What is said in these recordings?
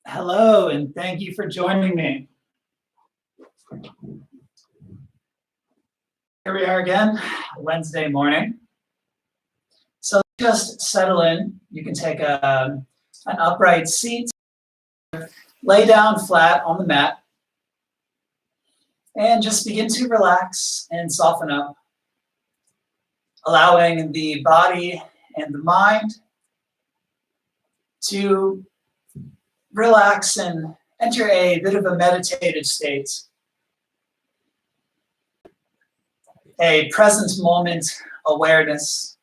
Hello, and thank you for joining me. Here we are again, Wednesday morning. So just settle in. You can take an upright seat, lay down flat on the mat, and just begin to relax and soften up, allowing the body and the mind to relax and enter a bit of a meditative state, a present moment awareness.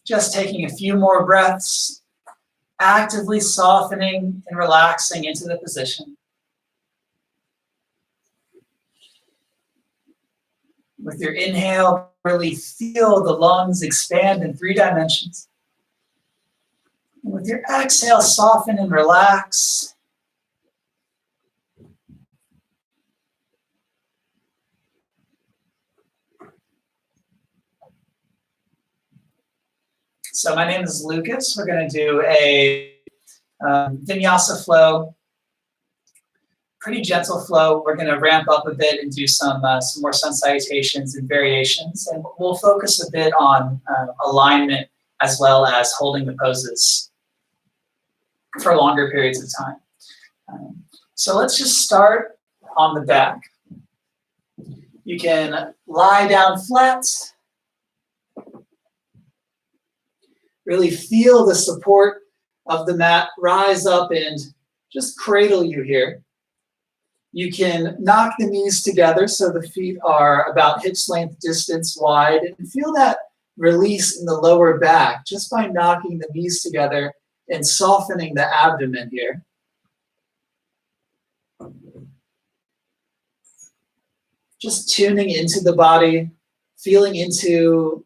Just taking a few more breaths, actively softening and relaxing into the position. With your inhale, really feel the lungs expand in 3 dimensions. And with your exhale, soften and relax. So my name is Lucas. We're going to do a vinyasa flow, pretty gentle flow. We're going to ramp up a bit and do some more sun salutations and variations. And we'll focus a bit on alignment as well as holding the poses for longer periods of time. So let's just start on the back. You can lie down flat. Really feel the support of the mat rise up and just cradle you here. You can knock the knees together so the feet are about hips length distance wide, and feel that release in the lower back just by knocking the knees together and softening the abdomen here. Just tuning into the body, feeling into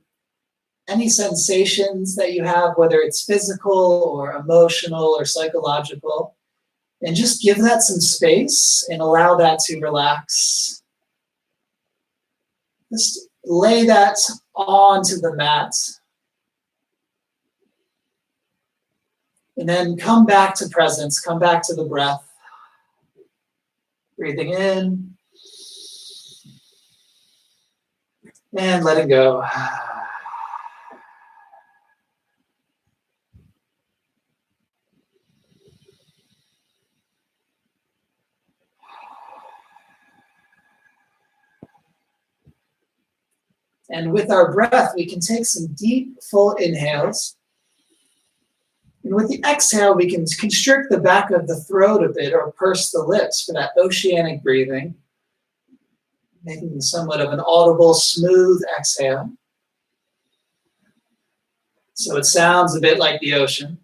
any sensations that you have, whether it's physical or emotional or psychological, and just give that some space and allow that to relax. Just lay that onto the mat. And then come back to presence, come back to the breath. Breathing in and letting go. And with our breath, we can take some deep, full inhales. And with the exhale, we can constrict the back of the throat a bit or purse the lips for that oceanic breathing, making somewhat of an audible, smooth exhale. So it sounds a bit like the ocean.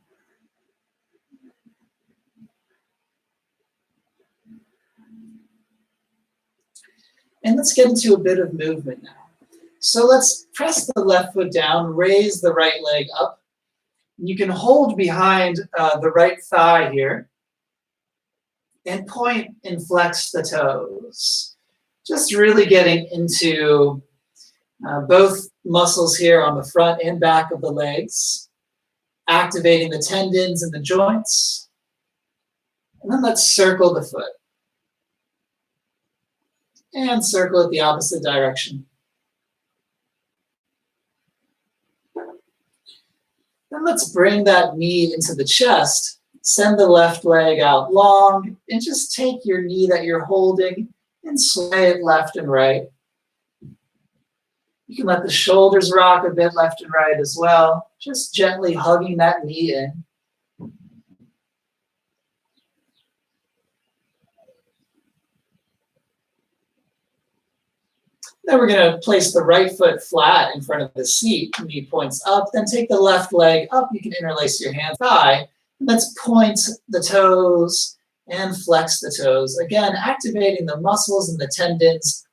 And let's get into a bit of movement now. So let's press the left foot down, raise the right leg up. You can hold behind the right thigh here and point and flex the toes. Just really getting into both muscles here on the front and back of the legs, activating the tendons and the joints. And then let's circle the foot. And circle it the opposite direction. Then let's bring that knee into the chest. Send the left leg out long and just take your knee that you're holding and sway it left and right. You can let the shoulders rock a bit left and right as well, just gently hugging that knee in. Then we're going to place the right foot flat in front of the seat. Knee points up. Then take the left leg up. You can interlace your hand thigh. And let's point the toes and flex the toes. Again, activating the muscles and the tendons.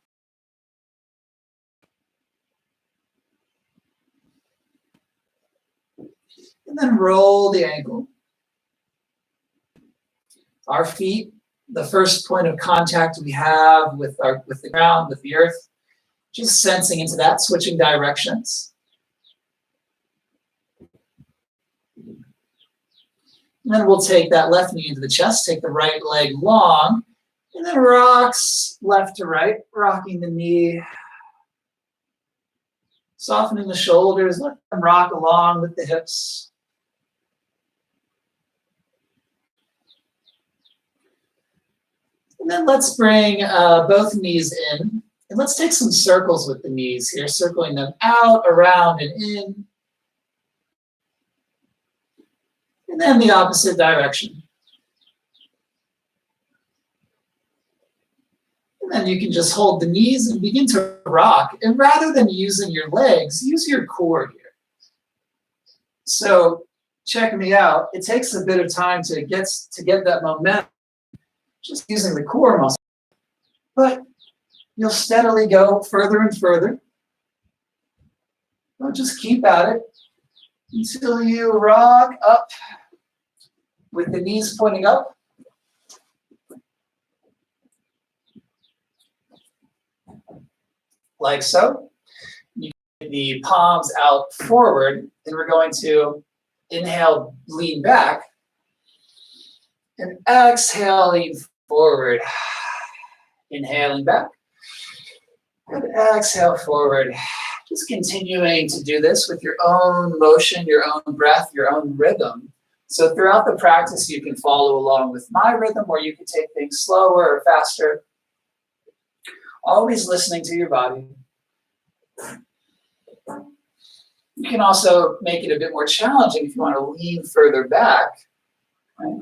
And then roll the ankle. Our feet the first point of contact we have with the ground, with the earth, just sensing into that, switching directions. And then we'll take that left knee into the chest, take the right leg long, and then rocks left to right, rocking the knee, softening the shoulders, let them rock along with the hips. And then let's bring both knees in, and let's take some circles with the knees here, circling them out, around, and in. And then the opposite direction. And then you can just hold the knees and begin to rock. And rather than using your legs, use your core here. So check me out. It takes a bit of time to get that momentum, just using the core muscle. But you'll steadily go further and further. So just keep at it until you rock up with the knees pointing up. Like so. You get the palms out forward, and we're going to inhale, lean back, and exhale, lean forward. Inhaling back, and exhale forward. Just continuing to do this with your own motion, your own breath, your own rhythm. So throughout the practice, you can follow along with my rhythm, or you can take things slower or faster. Always listening to your body. You can also make it a bit more challenging if you want to lean further back. Right?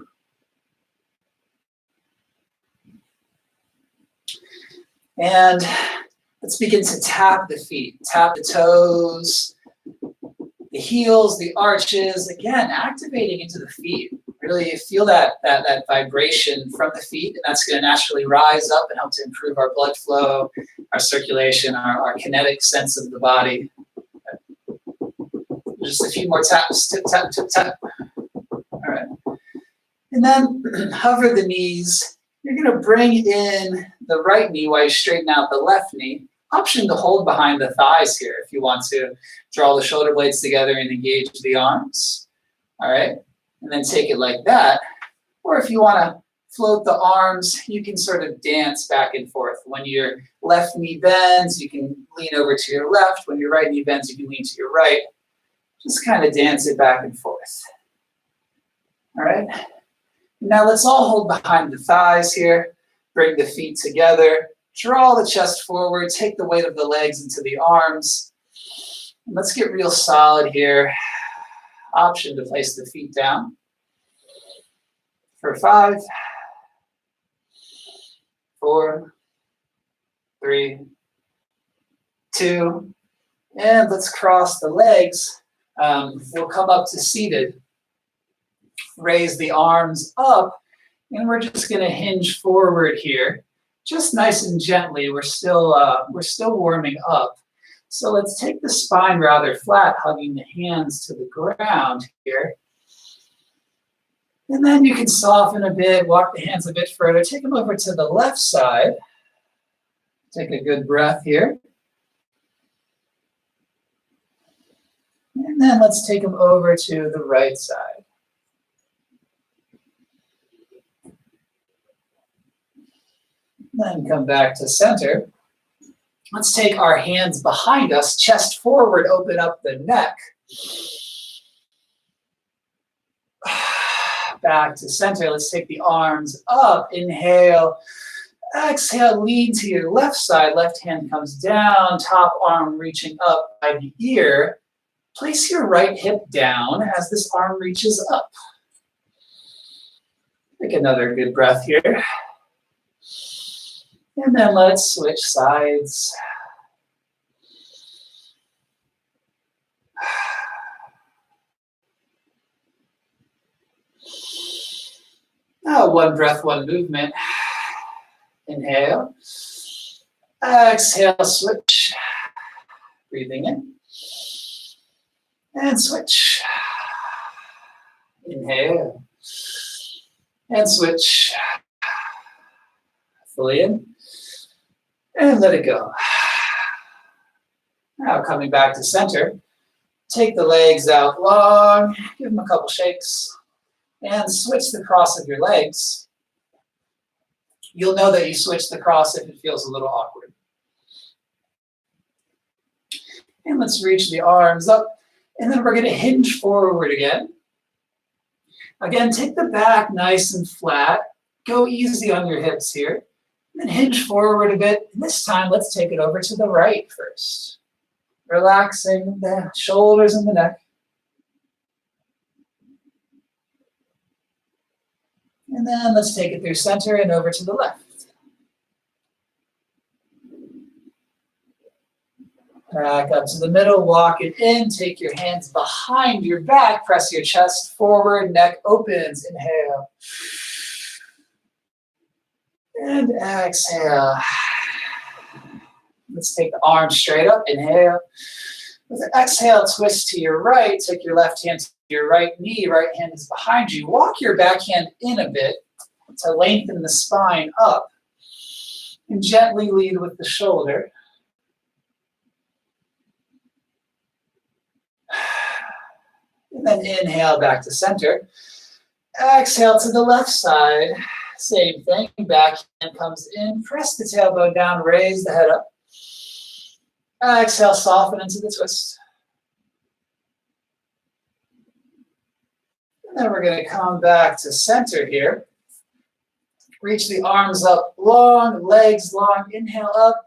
And let's begin to tap the feet, tap the toes, the heels, the arches. Again, activating into the feet. Really feel that vibration from the feet, and that's going to naturally rise up and help to improve our blood flow, our circulation, our kinetic sense of the body. Just a few more taps, tip, tap, tip, tap. All right. And then hover the knees. You're going to bring in the right knee while you straighten out the left knee. Option to hold behind the thighs here if you want to draw the shoulder blades together and engage the arms. All right. And then take it like that. Or if you want to float the arms, you can sort of dance back and forth. When your left knee bends, you can lean over to your left. When your right knee bends, you can lean to your right. Just kind of dance it back and forth. All right. Now let's all hold behind the thighs here. Bring the feet together. Draw the chest forward. Take the weight of the legs into the arms. And let's get real solid here. Option to place the feet down. For 5, 4, 3, 2, and let's cross the legs. We'll come up to seated. Raise the arms up, and we're just going to hinge forward here, just nice and gently. We're still warming up. So let's take the spine rather flat, hugging the hands to the ground here. And then you can soften a bit, walk the hands a bit further, take them over to the left side. Take a good breath here. And then let's take them over to the right side. Then come back to center. Let's take our hands behind us, chest forward, open up the neck. Back to center. Let's take the arms up. Inhale. Exhale, lean to your left side. Left hand comes down, top arm reaching up by the ear. Place your right hip down as this arm reaches up. Take another good breath here. And then let's switch sides. Now, one breath, one movement. Inhale. Exhale, switch. Breathing in. And switch. Inhale. And switch. fully in. And let it go. Now coming back to center. Take the legs out long, give them a couple shakes, and switch the cross of your legs. You'll know that you switched the cross if it feels a little awkward. And let's reach the arms up, and then we're going to hinge forward again. Again, take the back nice and flat. Go easy on your hips here. And then hinge forward a bit. And this time, let's take it over to the right first. Relaxing the shoulders and the neck. And then let's take it through center and over to the left. Back up to the middle, walk it in, take your hands behind your back, press your chest forward, neck opens, inhale. And exhale. Let's take the arms straight up, inhale. With an exhale, twist to your right, take your left hand to your right knee, right hand is behind you. Walk your back hand in a bit to lengthen the spine up. And gently lead with the shoulder. And then inhale back to center. Exhale to the left side. Same thing, back hand comes in, press the tailbone down, raise the head up. Exhale, soften into the twist. And then we're going to come back to center here. Reach the arms up long, legs long, inhale up.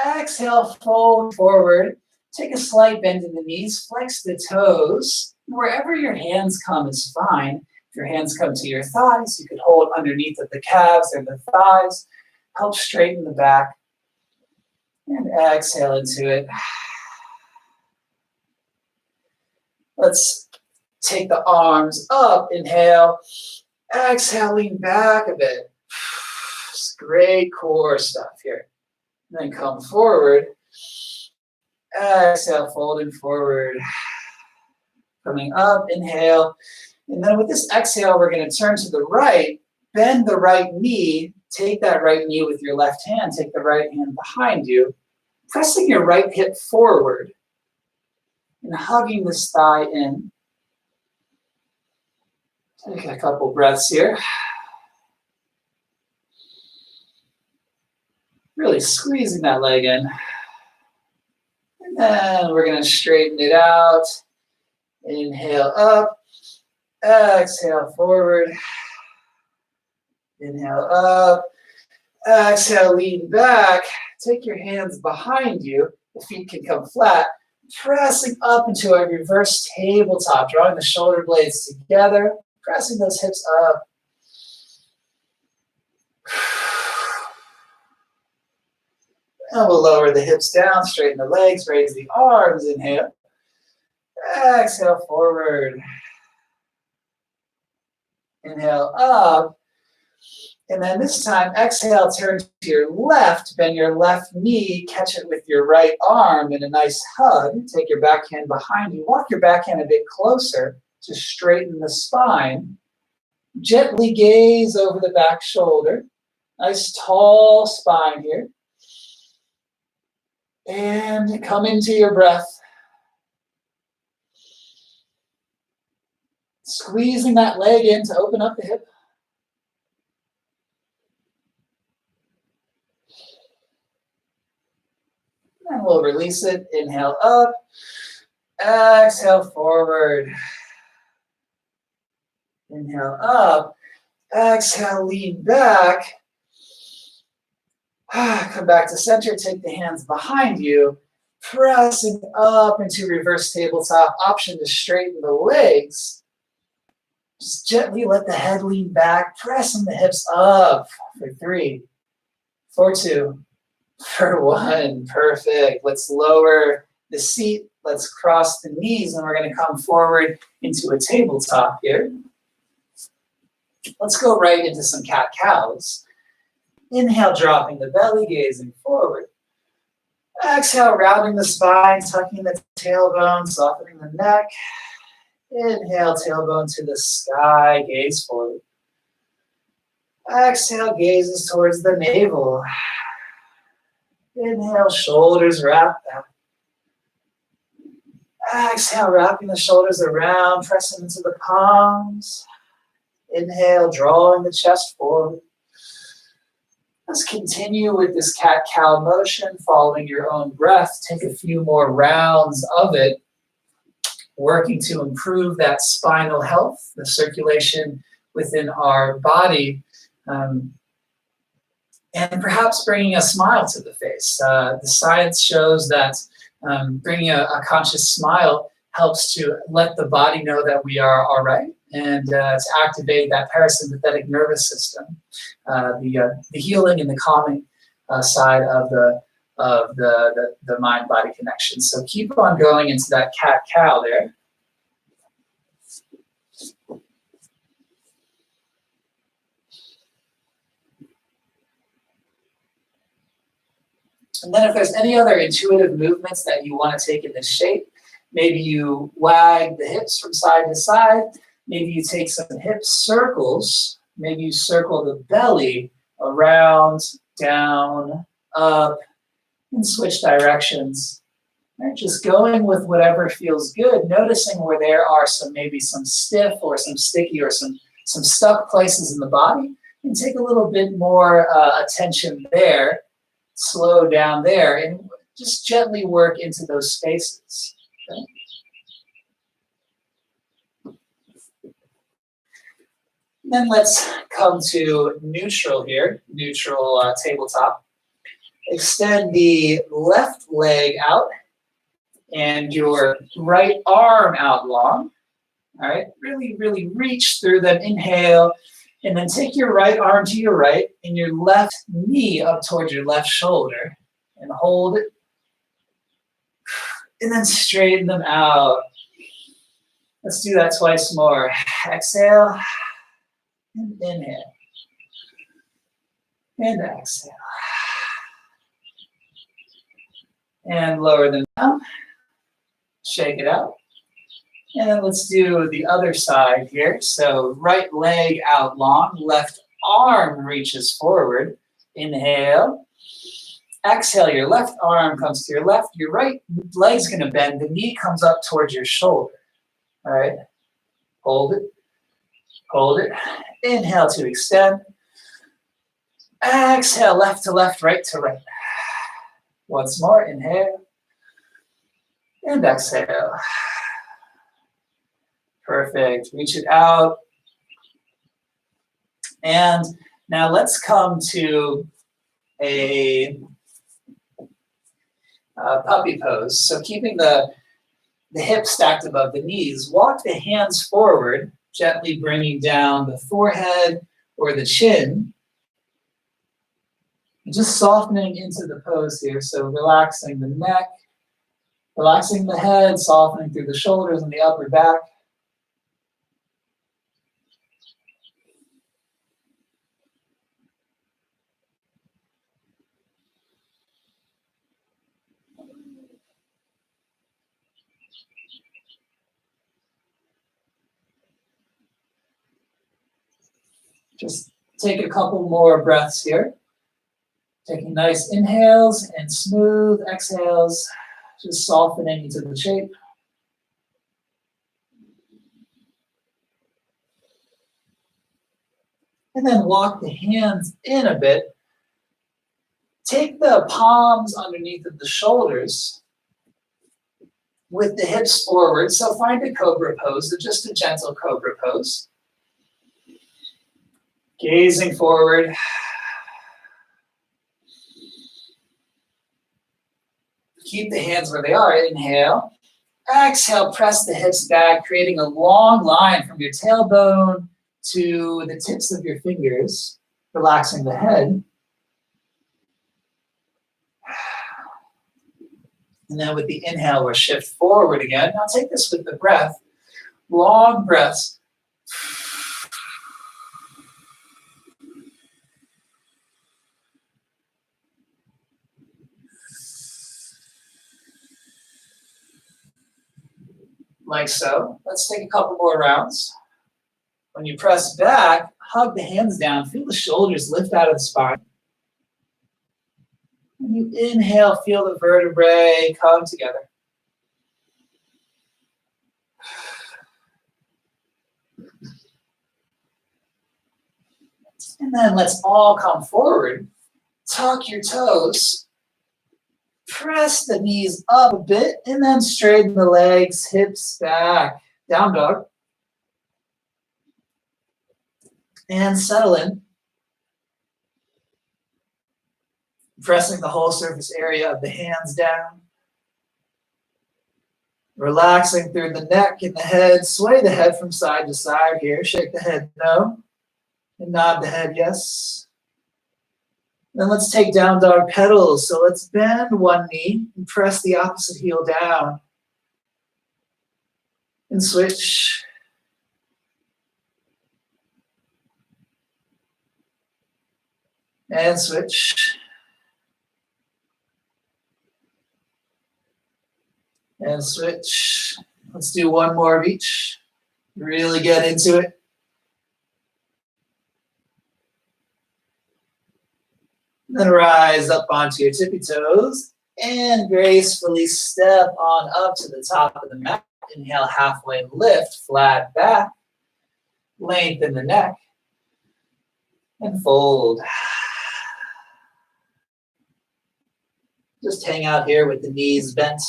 Exhale, fold forward. Take a slight bend in the knees, flex the toes. Wherever your hands come is fine. If your hands come to your thighs, you could hold underneath of the calves or the thighs. Help straighten the back. And exhale into it. Let's take the arms up. Inhale. Exhale, lean back a bit. It's great core stuff here. And then come forward. Exhale, folding forward. Coming up, inhale. And then with this exhale, we're going to turn to the right, bend the right knee, take that right knee with your left hand, take the right hand behind you, pressing your right hip forward and hugging this thigh in. Take a couple breaths here. Really squeezing that leg in. And then we're going to straighten it out. Inhale up. Exhale forward. Inhale up. Exhale, lean back. Take your hands behind you. The feet can come flat. Pressing up into a reverse tabletop, drawing the shoulder blades together, pressing those hips up. And we'll lower the hips down, straighten the legs, raise the arms. Inhale. Exhale forward. Inhale up. And then this time, exhale, turn to your left, bend your left knee, catch it with your right arm in a nice hug. Take your backhand behind you. Walk your backhand a bit closer to straighten the spine. Gently gaze over the back shoulder. Nice tall spine here. And come into your breath. Squeezing that leg in to open up the hip. And we'll release it. Inhale up. Exhale forward. Inhale up. Exhale, lean back. Come back to center. Take the hands behind you. Pressing up into reverse tabletop. Option to straighten the legs. Just gently let the head lean back. Pressing the hips up for 3, for 2, for 1. Perfect. Let's lower the seat. Let's cross the knees, and we're going to come forward into a tabletop here. Let's go right into some cat-cows. Inhale, dropping the belly, gazing forward. Exhale, rounding the spine, tucking the tailbone, softening the neck. Inhale, tailbone to the sky, gaze forward. Exhale, gazes towards the navel. Inhale, shoulders wrap back. Exhale, wrapping the shoulders around, pressing into the palms. Inhale, drawing the chest forward. Let's continue with this cat-cow motion, following your own breath. Take a few more rounds of it, working to improve that spinal health, the circulation within our body, and perhaps bringing a smile to the face. The science shows that bringing a conscious smile helps to let the body know that we are all right, and to activate that parasympathetic nervous system, the healing and the calming side of the mind-body connection. So keep on going into that cat-cow there. And then if there's any other intuitive movements that you want to take in this shape, maybe you wag the hips from side to side, maybe you take some hip circles, maybe you circle the belly around, down, up, and switch directions. Right? Just going with whatever feels good, noticing where there are maybe some stiff or some sticky or some stuck places in the body, and take a little bit more attention there. Slow down there and just gently work into those spaces. Okay? Then let's come to neutral here, neutral tabletop. Extend the left leg out and your right arm out long. All right, really, really reach through them. Inhale. And then take your right arm to your right and your left knee up towards your left shoulder and hold it. And then straighten them out. Let's do that twice more. Exhale and inhale. And exhale. And lower them down. Shake it out. And then let's do the other side here. So right leg out long, left arm reaches forward. Inhale. Exhale, your left arm comes to your left. Your right leg's going to bend. The knee comes up towards your shoulder. All right. Hold it. Hold it. Inhale to extend. Exhale, left to left, right to right. Once more. Inhale. And exhale. Perfect. Reach it out. And now let's come to a puppy pose. So keeping the hips stacked above the knees, walk the hands forward, gently bringing down the forehead or the chin. Just softening into the pose here. So relaxing the neck, relaxing the head, softening through the shoulders and the upper back. Just take a couple more breaths here. Taking nice inhales and smooth exhales, just softening into the shape. And then walk the hands in a bit. Take the palms underneath of the shoulders with the hips forward. So find a cobra pose, just a gentle cobra pose. Gazing forward. Keep the hands where they are. Inhale. Exhale, press the hips back, creating a long line from your tailbone to the tips of your fingers, relaxing the head. And then with the inhale, we'll shift forward again. Now take this with the breath. Long breaths. Like so. Let's take a couple more rounds. When you press back, hug the hands down. Feel the shoulders lift out of the spine. When you inhale, feel the vertebrae come together. And then let's all come forward. Tuck your toes. Press the knees up a bit and then straighten the legs, hips back. Down dog. And settle in. Pressing the whole surface area of the hands down. Relaxing through the neck and the head. Sway the head from side to side here. Shake the head no. And nod the head yes. Then let's take down dog pedals. So let's bend one knee and press the opposite heel down. And switch. And switch. And switch. Let's do one more of each. Really get into it. Then rise up onto your tippy toes and gracefully step on up to the top of the mat. Inhale, halfway lift, flat back. Lengthen the neck. And fold. Just hang out here with the knees bent.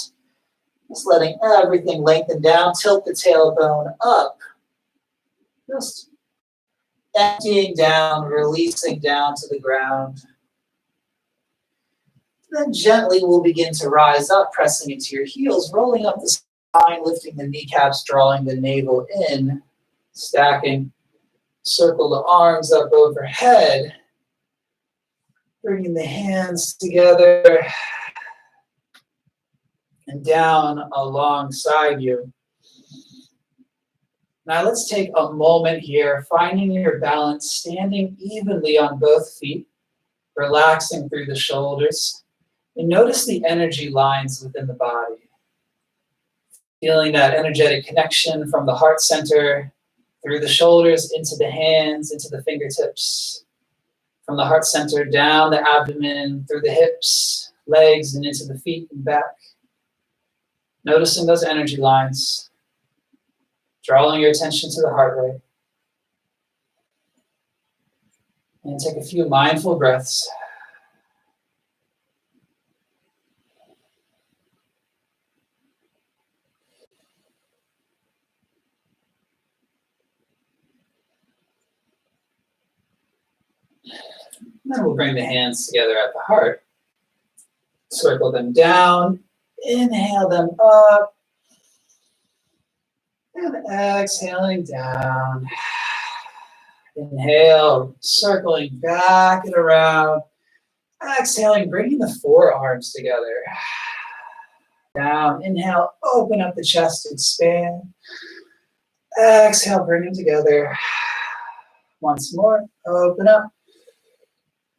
Just letting everything lengthen down. Tilt the tailbone up. Just emptying down, releasing down to the ground. Then gently we'll begin to rise up, pressing into your heels, rolling up the spine, lifting the kneecaps, drawing the navel in, stacking. Circle the arms up overhead, bringing the hands together and down alongside you. Now let's take a moment here, finding your balance, standing evenly on both feet, relaxing through the shoulders. And notice the energy lines within the body. Feeling that energetic connection from the heart center, through the shoulders, into the hands, into the fingertips. From the heart center, down the abdomen, through the hips, legs, and into the feet and back. Noticing those energy lines. Drawing your attention to the heart rate. And take a few mindful breaths. Then we'll bring the hands together at the heart. Circle them down. Inhale them up. And exhaling down. Inhale, circling back and around. Exhaling, bringing the forearms together. Down. Inhale, open up the chest, expand. Exhale, bring them together. Once more, open up.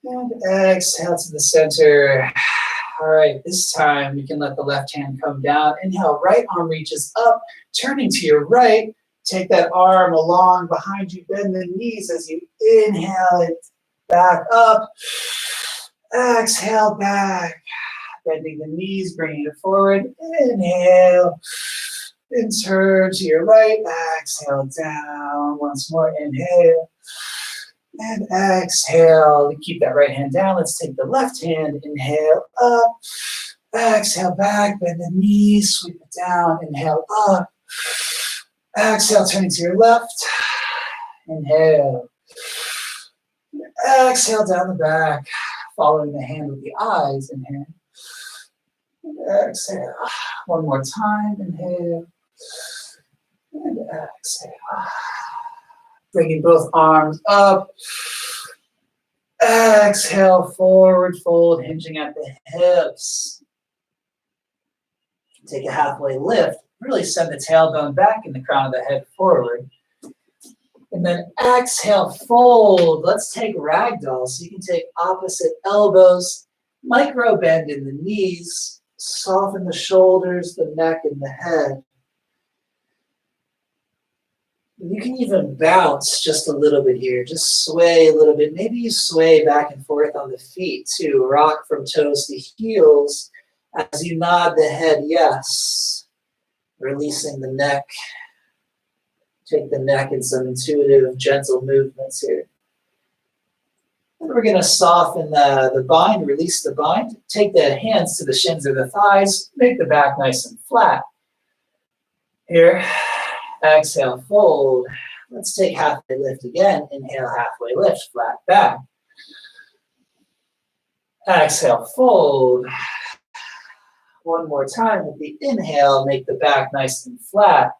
And exhale to the center. All right, this time you can let the left hand come down. Inhale, right arm reaches up, turning to your right. Take that arm along behind you, bend the knees as you inhale it back up. Exhale back, bending the knees, bringing it forward. Inhale, and turn to your right. Exhale down, once more, inhale. And exhale, keep that right hand down. Let's take the left hand, inhale up, exhale back, bend the knees, sweep it down, inhale up, exhale, turning to your left, inhale, exhale down the back, following the hand with the eyes, inhale, and exhale, one more time, inhale, and exhale. Bringing both arms up. Exhale, forward fold, hinging at the hips. Take a halfway lift. Really send the tailbone back and the crown of the head forward. And then exhale, fold. Let's take ragdoll. So you can take opposite elbows, micro bend in the knees, soften the shoulders, the neck, and the head. You can even bounce just a little bit here. Just sway a little bit. Maybe you sway back and forth on the feet too. Rock from toes to heels as you nod the head yes. Releasing the neck. Take the neck in some intuitive, gentle movements here. And we're going to soften the bind, release the bind. Take the hands to the shins or the thighs. Make the back nice and flat. Here, exhale, fold. Let's take halfway lift again. Inhale, halfway lift, flat back. Exhale, fold. One more time with the inhale, make the back nice and flat.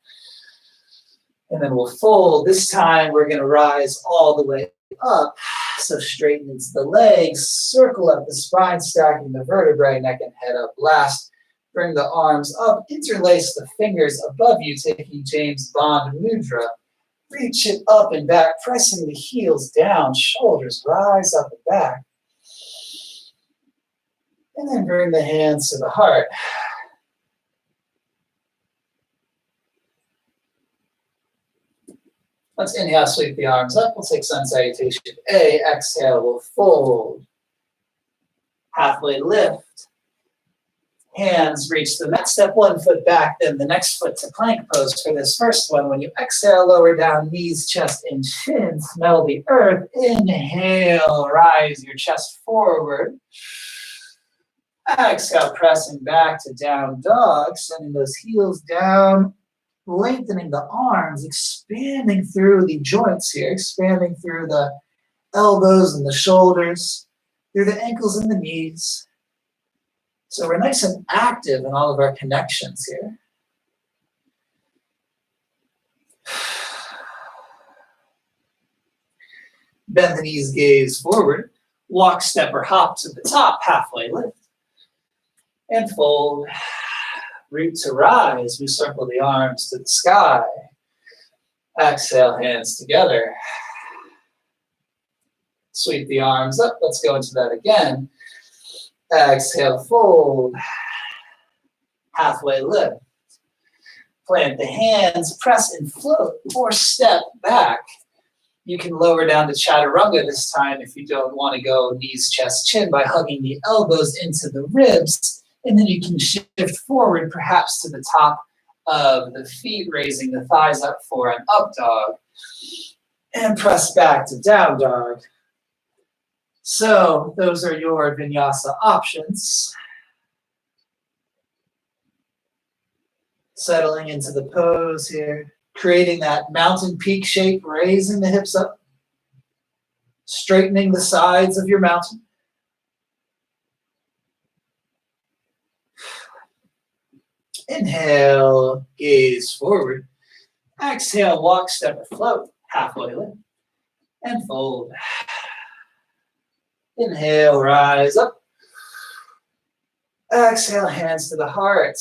And then we'll fold. This time we're going to rise all the way up. So straighten into the legs, circle up the spine, stacking the vertebrae, neck and head up last. Bring the arms up, interlace the fingers above you, taking James Bond Mudra. Reach it up and back, pressing the heels down, shoulders rise up and back. And then bring the hands to the heart. Let's inhale, sweep the arms up. We'll take sun salutation A. Exhale, we'll fold. Halfway lift. Hands reach the mat. Step one foot back, then the next foot to plank pose for this first one. When you exhale, lower down, knees, chest, and chin. Smell the earth. Inhale, rise your chest forward. Exhale, pressing back to down dog, sending those heels down, lengthening the arms, expanding through the joints here, expanding through the elbows and the shoulders, through the ankles and the knees. So we're nice and active in all of our connections here. Bend the knees, gaze forward. Walk, step, or hop to the top, halfway lift. And fold. Root to rise. We circle the arms to the sky. Exhale, hands together. Sweep the arms up. Let's go into that again. Exhale, fold. Halfway lift. Plant the hands, press and float, or step back. You can lower down to chaturanga this time if you don't want to go knees, chest, chin by hugging the elbows into the ribs. And then you can shift forward, perhaps to the top of the feet, raising the thighs up for an up dog. And press back to down dog. So those are your vinyasa options. Settling into the pose here, creating that mountain peak shape, raising the hips up, straightening the sides of your mountain. Inhale, gaze forward. Exhale, walk, step, or float. Halfway lift. And fold. Inhale, rise up. Exhale, hands to the heart.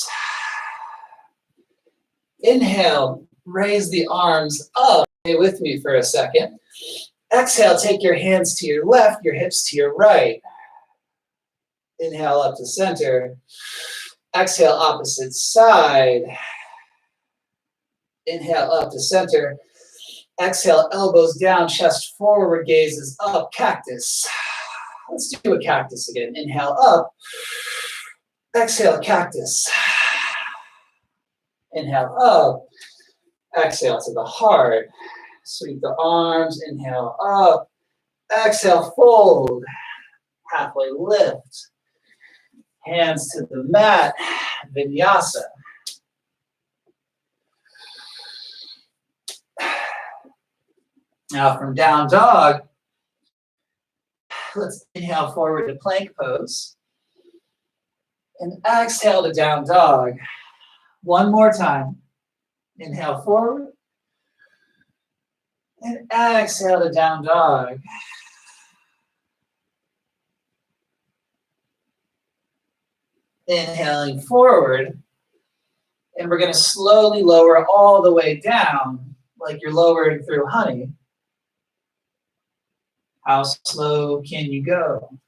Inhale, raise the arms up. Stay with me for a second. Exhale, take your hands to your left, your hips to your right. Inhale up to center. Exhale, opposite side. Inhale up to center. Exhale, elbows down, chest forward, gazes up, cactus. Let's do a cactus again. Inhale up. Exhale, cactus. Inhale up. Exhale to the heart. Sweep the arms. Inhale up. Exhale, fold. Halfway lift. Hands to the mat. Vinyasa. Now from down dog, let's inhale forward to plank pose. And exhale to down dog. One more time. Inhale forward. And exhale to down dog. Inhaling forward. And we're going to slowly lower all the way down, like you're lowering through honey. How slow can you go?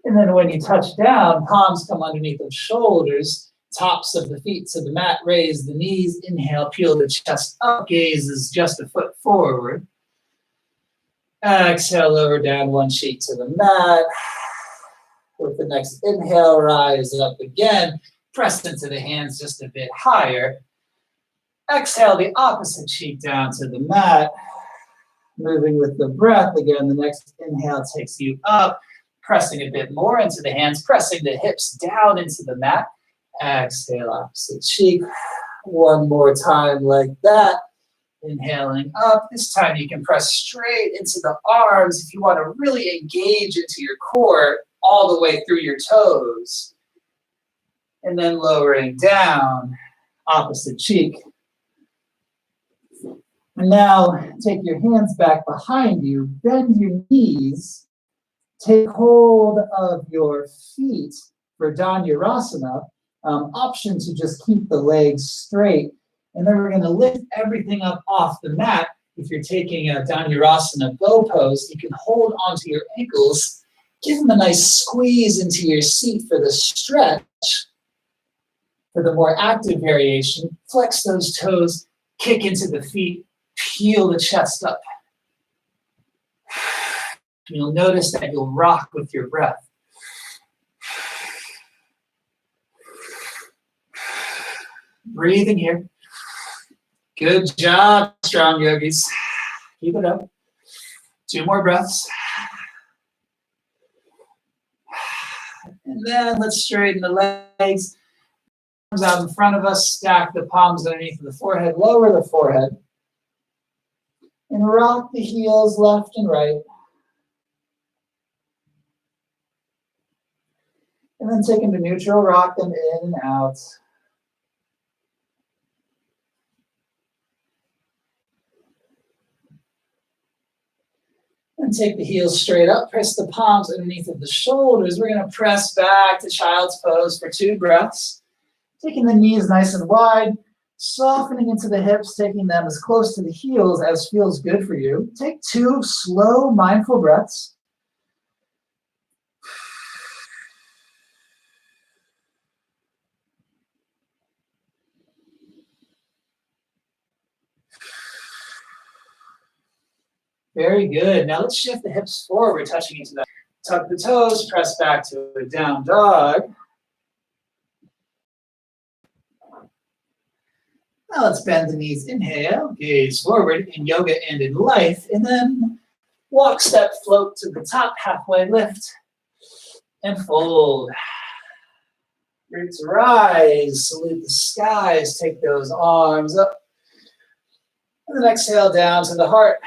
And then when you touch down, palms come underneath the shoulders. Tops of the feet to the mat, raise the knees, inhale, peel the chest up, gaze is just a foot forward. Exhale, lower down one cheek to the mat. With the next inhale, rise up again, press into the hands just a bit higher. Exhale, the opposite cheek down to the mat. Moving with the breath, again, the next inhale takes you up, pressing a bit more into the hands, pressing the hips down into the mat. Exhale, opposite cheek. One more time like that. Inhaling up. This time you can press straight into the arms if you want to really engage into your core all the way through your toes. And then lowering down, opposite cheek. And now take your hands back behind you, bend your knees, take hold of your feet for Dhanurasana. Option to just keep the legs straight. And then we're going to lift everything up off the mat. If you're taking a Dhanurasana bow pose, you can hold onto your ankles, give them a nice squeeze into your seat for the stretch. For the more active variation, flex those toes, kick into the feet, peel the chest up. You'll notice that you'll rock with your breath. Breathing here. Good job, strong yogis. Keep it up. 2 more breaths. And then let's straighten the legs. Arms out in front of us. Stack the palms underneath the forehead. Lower the forehead. And rock the heels left and right. And then take them to neutral. Rock them in and out. And take the heels straight up, press the palms underneath of the shoulders. We're going to press back to child's pose for 2 breaths. Taking the knees nice and wide, softening into the hips, taking them as close to the heels as feels good for you. Take 2 slow, mindful breaths. Very good. Now let's shift the hips forward, touching into that. Tuck the toes, press back to a down dog. Now let's bend the knees. Inhale, gaze forward in yoga and in life. And then walk, step, float to the top, halfway lift. And fold. Roots rise, salute the skies. Take those arms up. And then exhale down to the heart.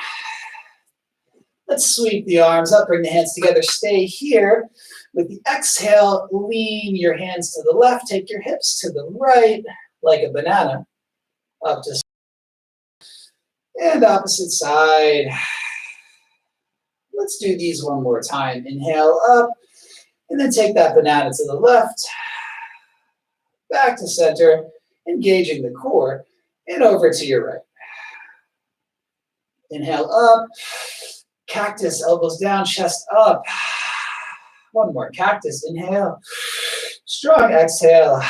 Let's sweep the arms up, bring the hands together, stay here. With the exhale, lean your hands to the left, take your hips to the right, like a banana, up to, and opposite side. Let's do these one more time. Inhale up, and then take that banana to the left, back to center, engaging the core, and over to your right. Inhale up. Cactus, elbows down, chest up. One more, cactus, inhale. Strong exhale.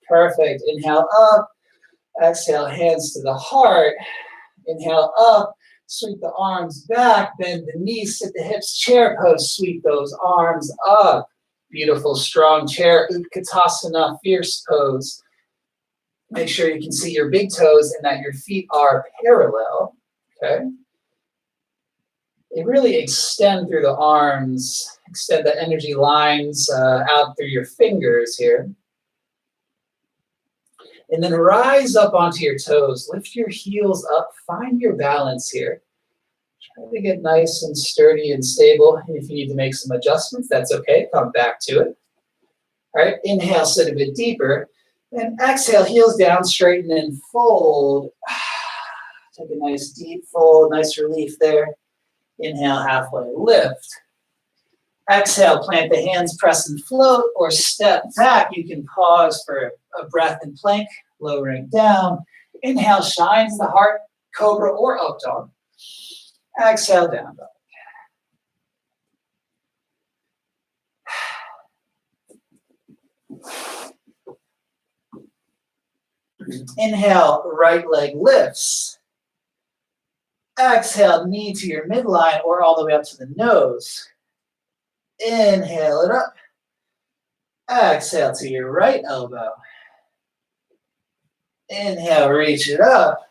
Perfect, inhale up. Exhale, hands to the heart. Inhale up, sweep the arms back, bend the knees, sit the hips, chair pose, sweep those arms up. Beautiful, strong chair, Utkatasana, fierce pose. Make sure you can see your big toes and that your feet are parallel, okay? They really extend through the arms, extend the energy lines out through your fingers here. And then rise up onto your toes, lift your heels up, find your balance here. Try to get nice and sturdy and stable. And if you need to make some adjustments, that's okay, come back to it. All right, inhale, sit a bit deeper. And exhale, heels down, straighten and fold. Take a nice deep fold, nice relief there. Inhale, halfway lift. Exhale, plant the hands, press and float, or step back. You can pause for a breath in plank, lowering down. Inhale, shines the heart, cobra or up dog. Exhale, down dog. Inhale, right leg lifts. Exhale, knee to your midline or all the way up to the nose. Inhale it up. Exhale to your right elbow. Inhale, reach it up.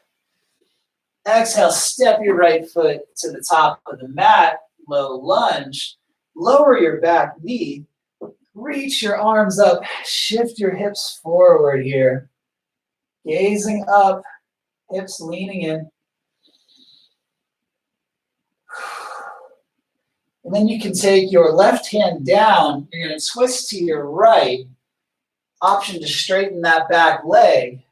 Exhale, step your right foot to the top of the mat, low lunge. Lower your back knee. Reach your arms up. Shift your hips forward here. Gazing up, hips leaning in. And then you can take your left hand down. You're going to twist to your right. Option to straighten that back leg.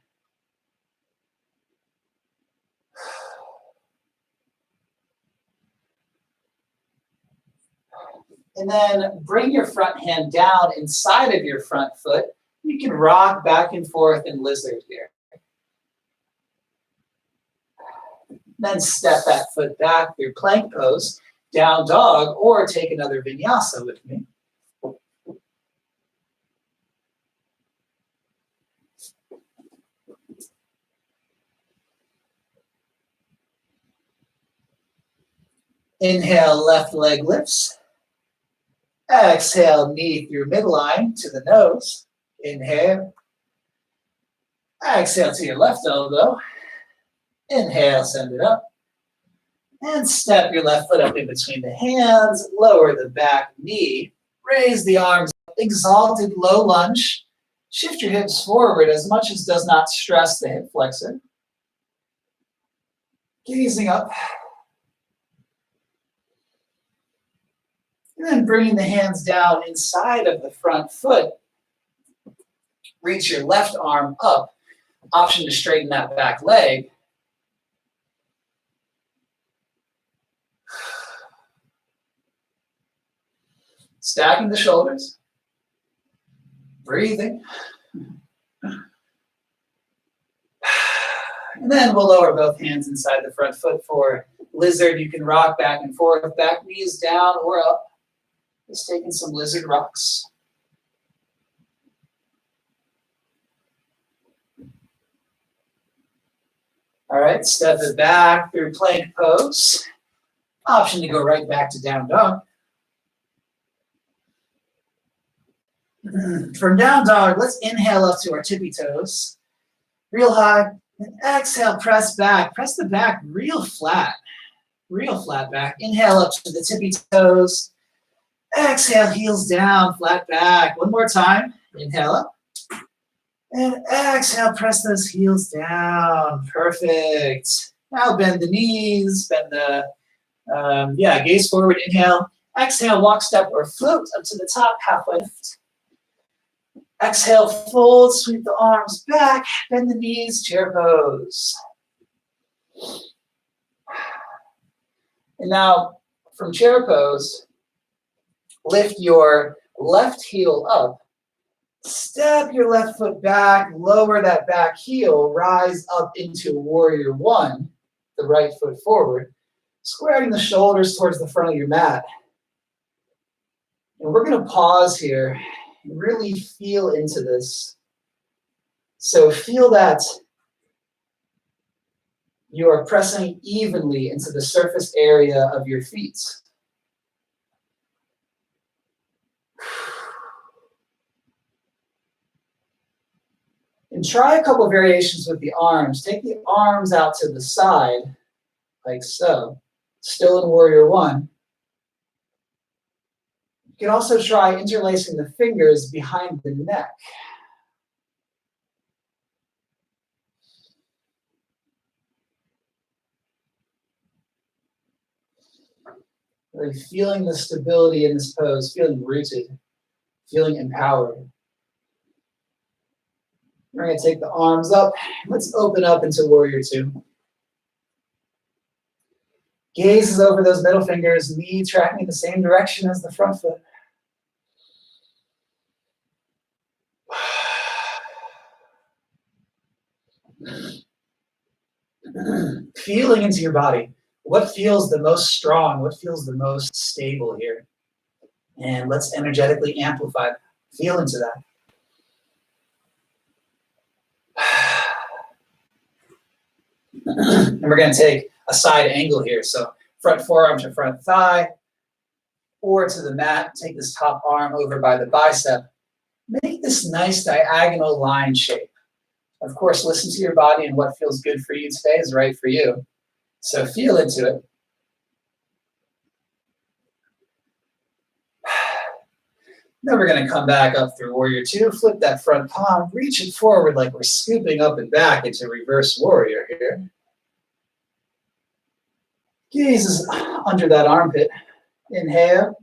And then bring your front hand down inside of your front foot. You can rock back and forth in lizard here. Then step that foot back, your plank pose, down dog, or take another vinyasa with me. Inhale, left leg lifts. Exhale, knee through midline to the nose. Inhale. Exhale to your left elbow. Inhale, send it up. And step your left foot up in between the hands. Lower the back knee. Raise the arms up. Exalted low lunge. Shift your hips forward as much as does not stress the hip flexor. Gazing up. And then bringing the hands down inside of the front foot. Reach your left arm up. Option to straighten that back leg. Stacking the shoulders. Breathing. And then we'll lower both hands inside the front foot for lizard. You can rock back and forth. Back knees down or up. Just taking some lizard rocks. All right, step it back through plank pose. Option to go right back to down dog. From down dog, let's inhale up to our tippy toes. Real high. And exhale, press back. Press the back real flat back. Inhale up to the tippy toes. Exhale, heels down, flat back. One more time. Inhale up. And exhale, press those heels down. Perfect. Now bend the knees, bend the, gaze forward. Inhale. Exhale, walk, step, or float up to the top, halfway lift. Exhale, fold, sweep the arms back, bend the knees, chair pose. And now, from chair pose, lift your left heel up, step your left foot back, lower that back heel, rise up into warrior one, the right foot forward, squaring the shoulders towards the front of your mat. And we're going to pause here and really feel into this. So feel that you are pressing evenly into the surface area of your feet. And try a couple of variations with the arms. Take the arms out to the side, like so. Still in warrior one. You can also try interlacing the fingers behind the neck. Really feeling the stability in this pose, feeling rooted, feeling empowered. We're going to take the arms up. Let's open up into warrior two. Gaze is over those middle fingers, knee tracking in the same direction as the front foot. Feeling into your body. What feels the most strong? What feels the most stable here? And let's energetically amplify that. Feel into that. And we're going to take a side angle here. So front forearm to front thigh or to the mat. Take this top arm over by the bicep. Make this nice diagonal line shape. Of course, listen to your body, and what feels good for you today is right for you. So feel into it. Then we're going to come back up through warrior two, flip that front palm, reach it forward like we're scooping up and back into reverse warrior here. Gaze is under that armpit. Inhale.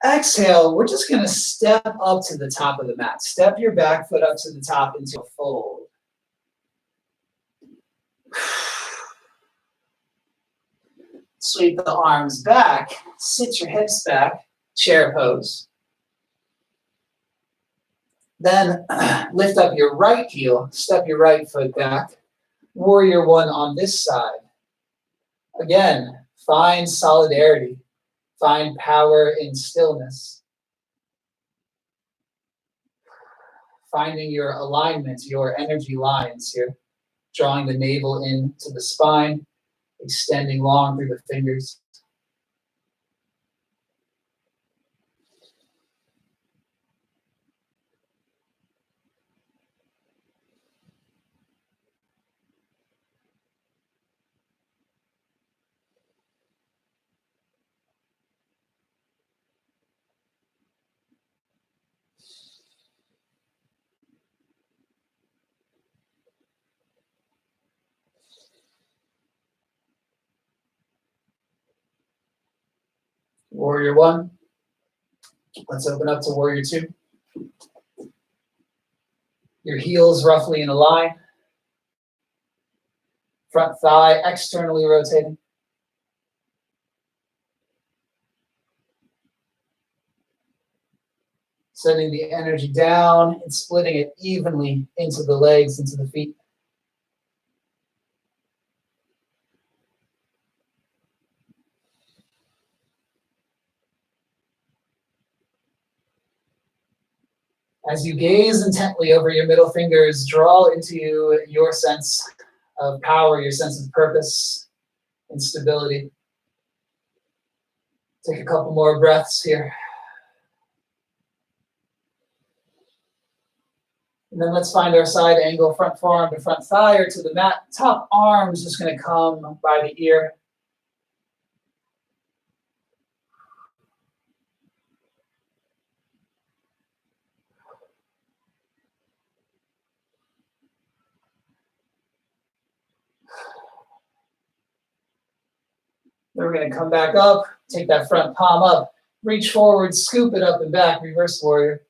Exhale, we're just going to step up to the top of the mat. Step your back foot up to the top into a fold. Sweep the arms back, sit your hips back, chair pose. Then lift up your right heel, step your right foot back, warrior one on this side. Again, find solidarity, find power in stillness. Finding your alignment, your energy lines here, drawing the navel into the spine, extending long through the fingers. Warrior one. Let's open up to warrior two. Your heels roughly in a line. Front thigh externally rotating. Sending the energy down and splitting it evenly into the legs, into the feet. As you gaze intently over your middle fingers, draw into you your sense of power, your sense of purpose and stability. Take a couple more breaths here. And then let's find our side angle, front forearm to front thigh or to the mat. Top arm is just going to come by the ear. Then we're going to come back up, take that front palm up, reach forward, scoop it up and back, reverse warrior.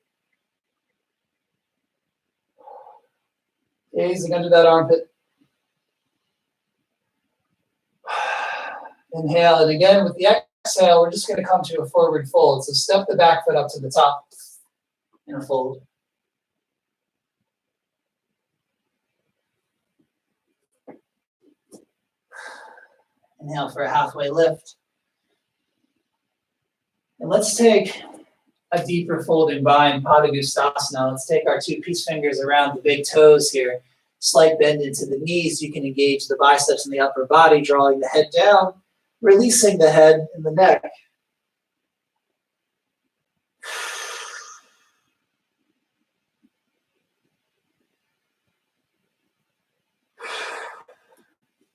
Gazing under that armpit. Inhale, and again with the exhale, we're just going to come to a forward fold. So step the back foot up to the top in a fold. Inhale for a halfway lift. And let's take a deeper fold in bind, Padangusthasana. Let's take our two peace fingers around the big toes here. Slight bend into the knees. You can engage the biceps and the upper body, drawing the head down, releasing the head and the neck.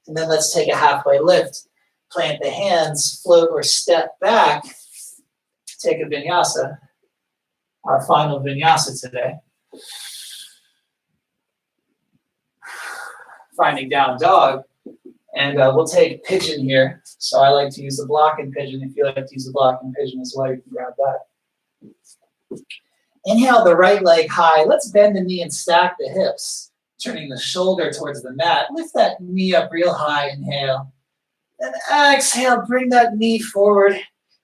And then let's take a halfway lift. Plant the hands, float or step back. Take a vinyasa, our final vinyasa today. Finding down dog. And we'll take pigeon here. So I like to use the blocking pigeon. If you like to use the blocking pigeon as well, you can grab that. Inhale the right leg high. Let's bend the knee and stack the hips. Turning the shoulder towards the mat. Lift that knee up real high, inhale. And exhale, bring that knee forward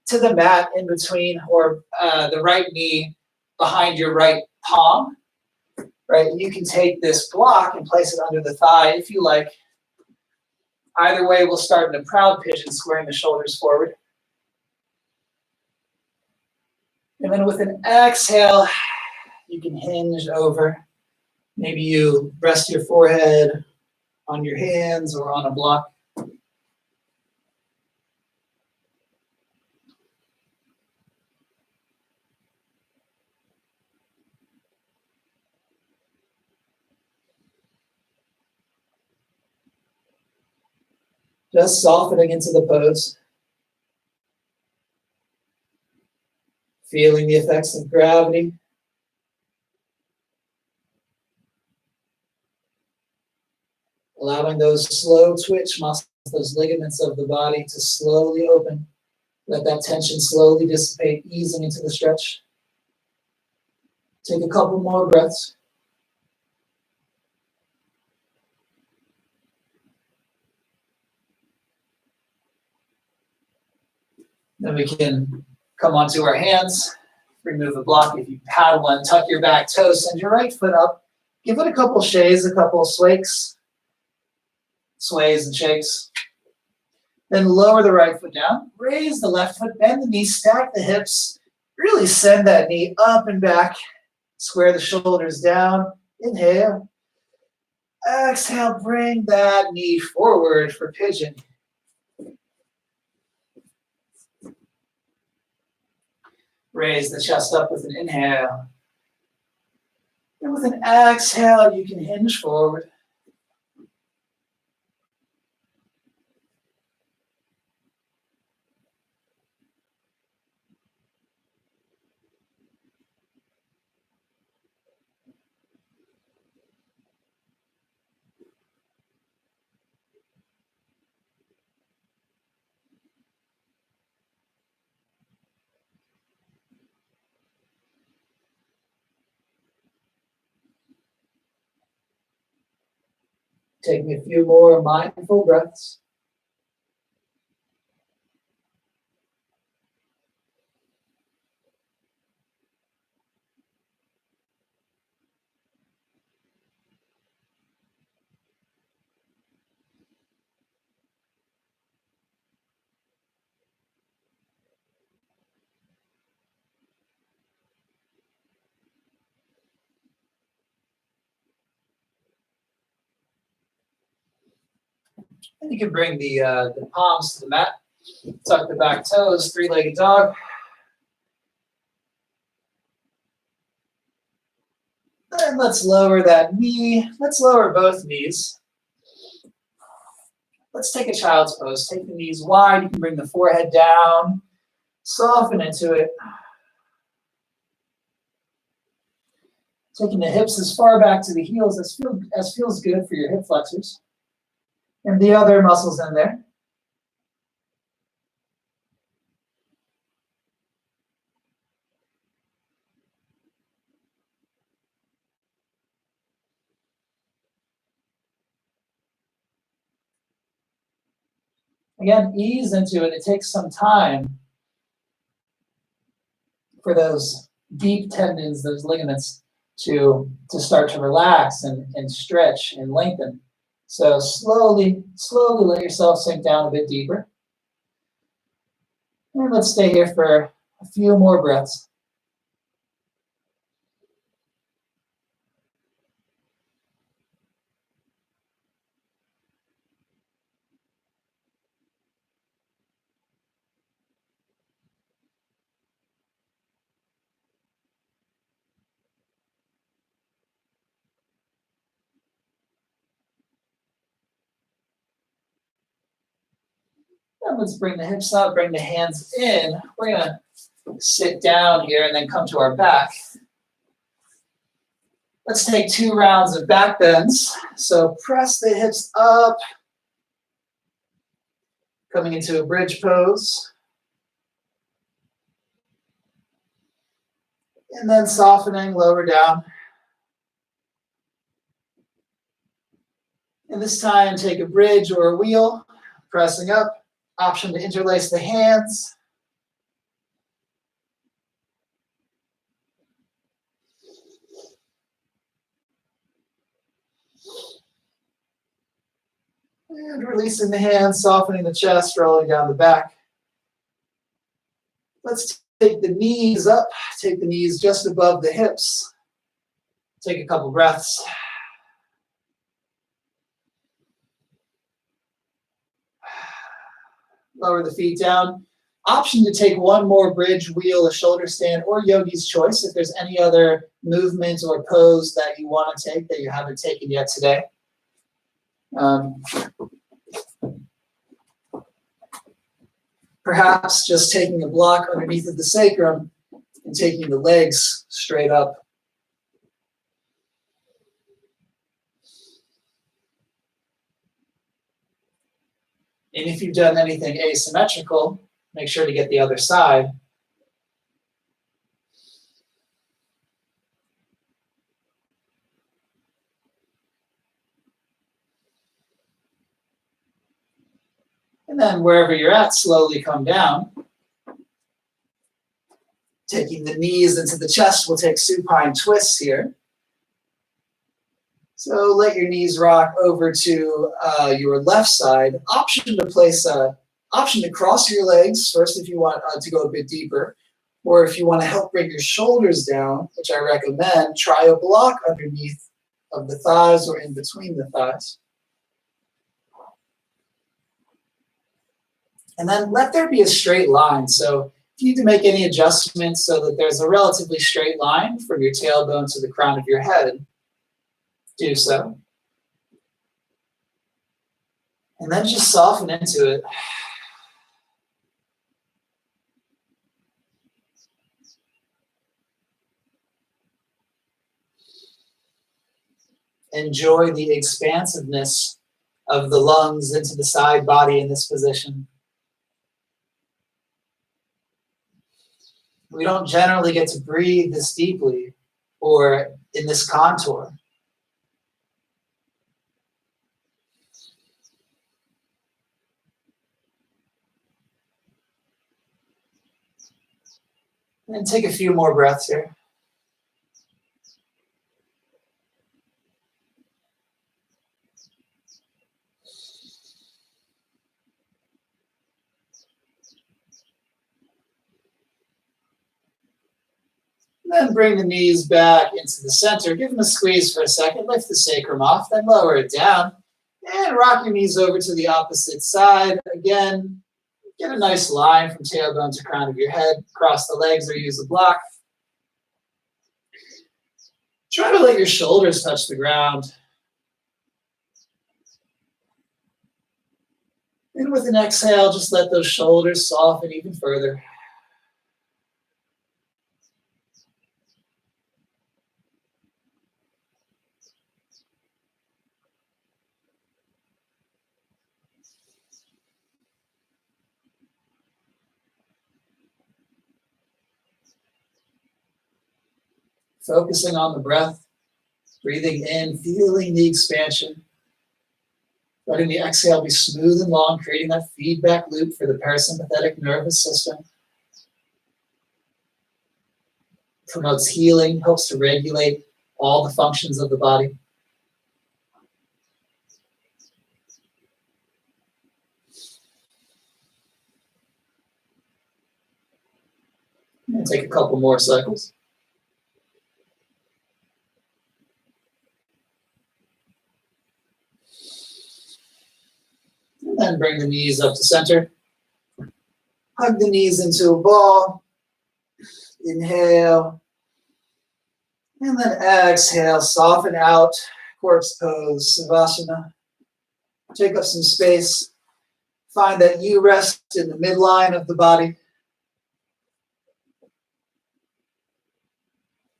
to the mat in between, or the right knee behind your right palm. Right, you can take this block and place it under the thigh if you like. Either way, we'll start in a proud pigeon, squaring the shoulders forward. And then with an exhale, you can hinge over. Maybe you rest your forehead on your hands or on a block. Just softening into the pose. Feeling the effects of gravity. Allowing those slow twitch muscles, those ligaments of the body to slowly open. Let that tension slowly dissipate, easing into the stretch. Take a couple more breaths. Then we can come onto our hands. Remove the block. If you had one, tuck your back toes, send your right foot up. Give it a couple shays, a couple sways and shakes. Then lower the right foot down. Raise the left foot, bend the knees, stack the hips. Really send that knee up and back. Square the shoulders down. Inhale. Exhale, bring that knee forward for pigeon. Raise the chest up with an inhale. And with an exhale, you can hinge forward. Taking a few more mindful breaths. And you can bring the palms to the mat. Tuck the back toes, three-legged dog. Then let's lower that knee. Let's lower both knees. Let's take a child's pose. Take the knees wide. You can bring the forehead down. Soften into it. Taking the hips as far back to the heels as feels good for your hip flexors. And the other muscles in there. Again, ease into it. It takes some time for those deep tendons, those ligaments to start to relax and stretch and lengthen. So slowly let yourself sink down a bit deeper. And let's stay here for a few more breaths. And let's bring the hips up, bring the hands in. We're gonna sit down here and then come to our back. Let's take 2 rounds of back bends. So press the hips up, coming into a bridge pose. And then softening, lower down. And this time, take a bridge or a wheel, pressing up. Option to interlace the hands. And releasing the hands, softening the chest, rolling down the back. Let's take the knees up, take the knees just above the hips. Take a couple breaths. Lower the feet down. Option to take one more bridge, wheel, a shoulder stand, or yogi's choice if there's any other movement or pose that you want to take that you haven't taken yet today. Perhaps just taking a block underneath of the sacrum and taking the legs straight up. And if you've done anything asymmetrical, make sure to get the other side. And then wherever you're at, slowly come down. Taking the knees into the chest, we'll take supine twists here. So let your knees rock over to your left side. Option to cross your legs first if you want to go a bit deeper. Or if you want to help bring your shoulders down, which I recommend, try a block underneath of the thighs or in between the thighs. And then let there be a straight line. So if you need to make any adjustments so that there's a relatively straight line from your tailbone to the crown of your head, do so. And then just soften into it. Enjoy the expansiveness of the lungs into the side body in this position. We don't generally get to breathe this deeply or in this contour. And take a few more breaths here. Then bring the knees back into the center. Give them a squeeze for a second. Lift the sacrum off, then lower it down. And rock your knees over to the opposite side. Again, get a nice line from tailbone to crown of your head. Cross the legs or use a block. Try to let your shoulders touch the ground. And with an exhale, just let those shoulders soften even further. Focusing on the breath, breathing in, feeling the expansion. Letting the exhale be smooth and long, creating that feedback loop for the parasympathetic nervous system. Promotes healing, helps to regulate all the functions of the body. And take a couple more cycles. And then bring the knees up to center. Hug the knees into a ball. Inhale. And then exhale, soften out, corpse pose, Savasana. Take up some space. Find that you rest in the midline of the body.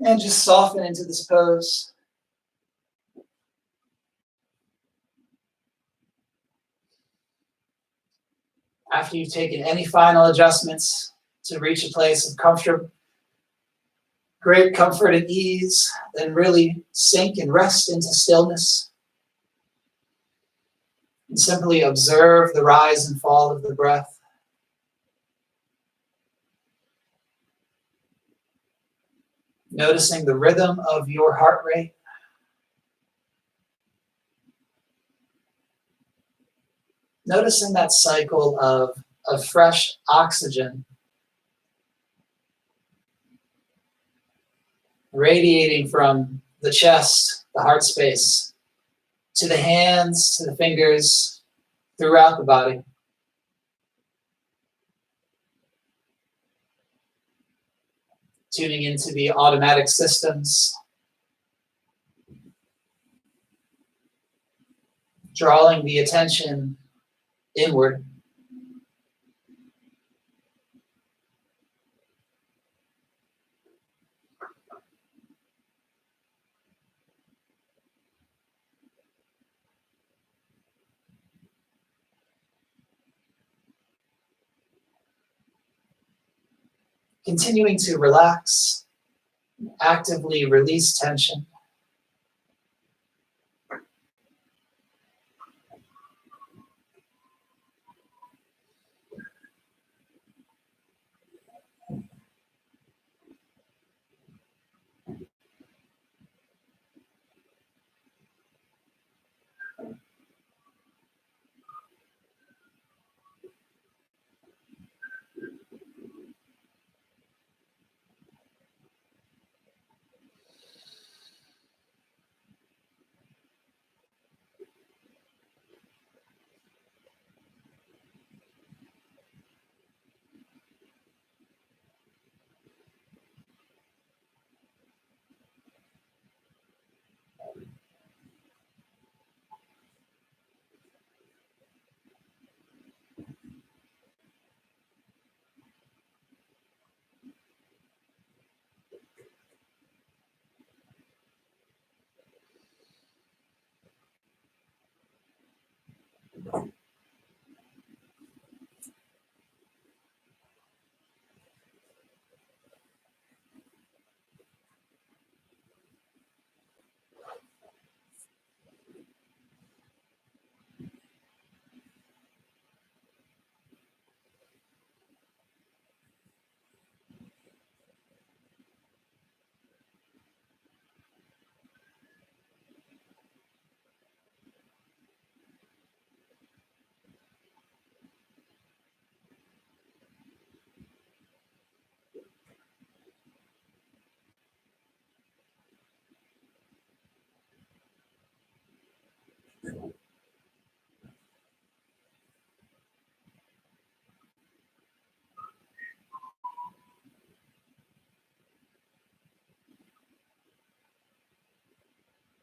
And just soften into this pose. After you've taken any final adjustments to reach a place of comfort, great comfort and ease, then really sink and rest into stillness. And simply observe the rise and fall of the breath. Noticing the rhythm of your heart rate. Noticing that cycle of fresh oxygen radiating from the chest, the heart space, to the hands, to the fingers, throughout the body. tuning into the automatic systems, drawing the attention inward. Continuing to relax, actively release tension.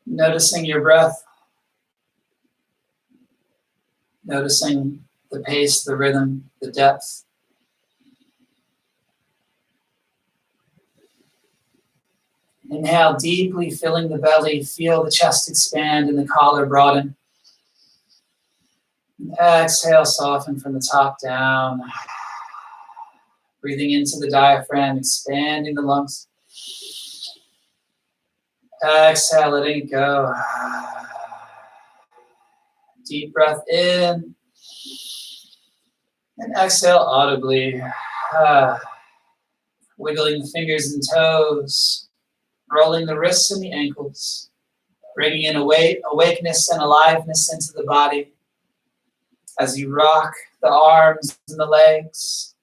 Noticing your breath, noticing the pace, the rhythm, the depth. Inhale deeply, filling the belly. Feel the chest expand and the collar broaden. And exhale, soften from the top down. Breathing into the diaphragm, expanding the lungs. Exhale, letting it go. Deep breath in. And exhale audibly. Wiggling the fingers and toes. Rolling the wrists and the ankles. Bringing in awakeness and aliveness into the body as you rock the arms and the legs.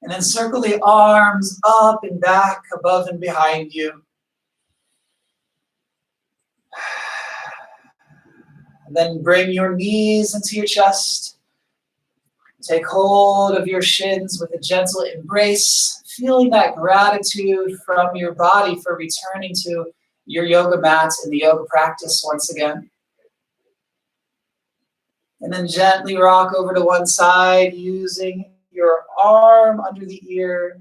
And then circle the arms up and back, above and behind you. And then bring your knees into your chest. Take hold of your shins with a gentle embrace, feeling that gratitude from your body for returning to your yoga mat and the yoga practice once again. And then gently rock over to one side using your arm under the ear.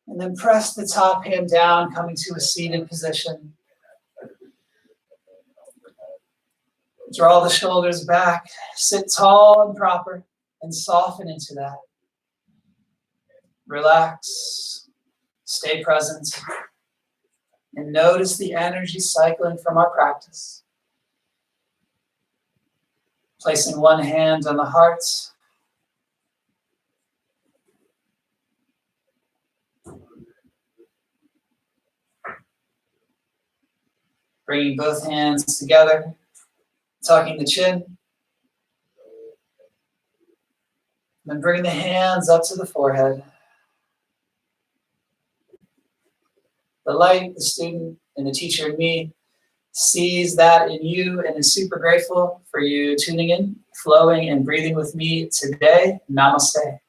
And then press the top hand down, coming to a seated position. Draw the shoulders back, sit tall and proper, and soften into that. Relax, stay present, and notice the energy cycling from our practice. Placing one hand on the heart, bringing both hands together, tucking the chin, then bring the hands up to the forehead. The light, the student, and the teacher in me sees that in you and is super grateful for you tuning in, flowing, and breathing with me today. Namaste.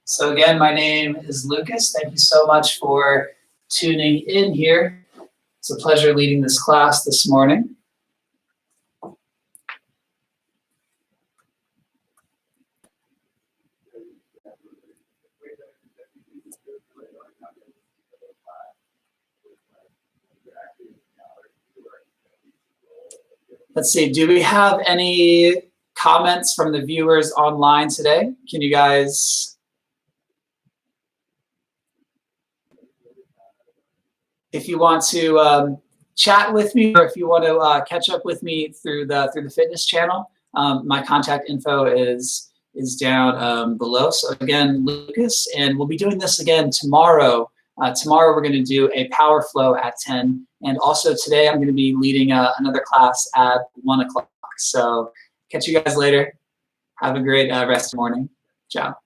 So again, my name is Lucas. Thank you so much for tuning in here. It's a pleasure leading this class this morning. Let's see, do we have any comments from the viewers online today? Can you guys, if you want to chat with me, or if you want to catch up with me through the fitness channel, my contact info is down below. So again, Lucas, and we'll be doing this again tomorrow. Tomorrow we're going to do a power flow at 10, and also today I'm going to be leading another class at 1 o'clock. So catch you guys later. Have a great rest of the morning. Ciao.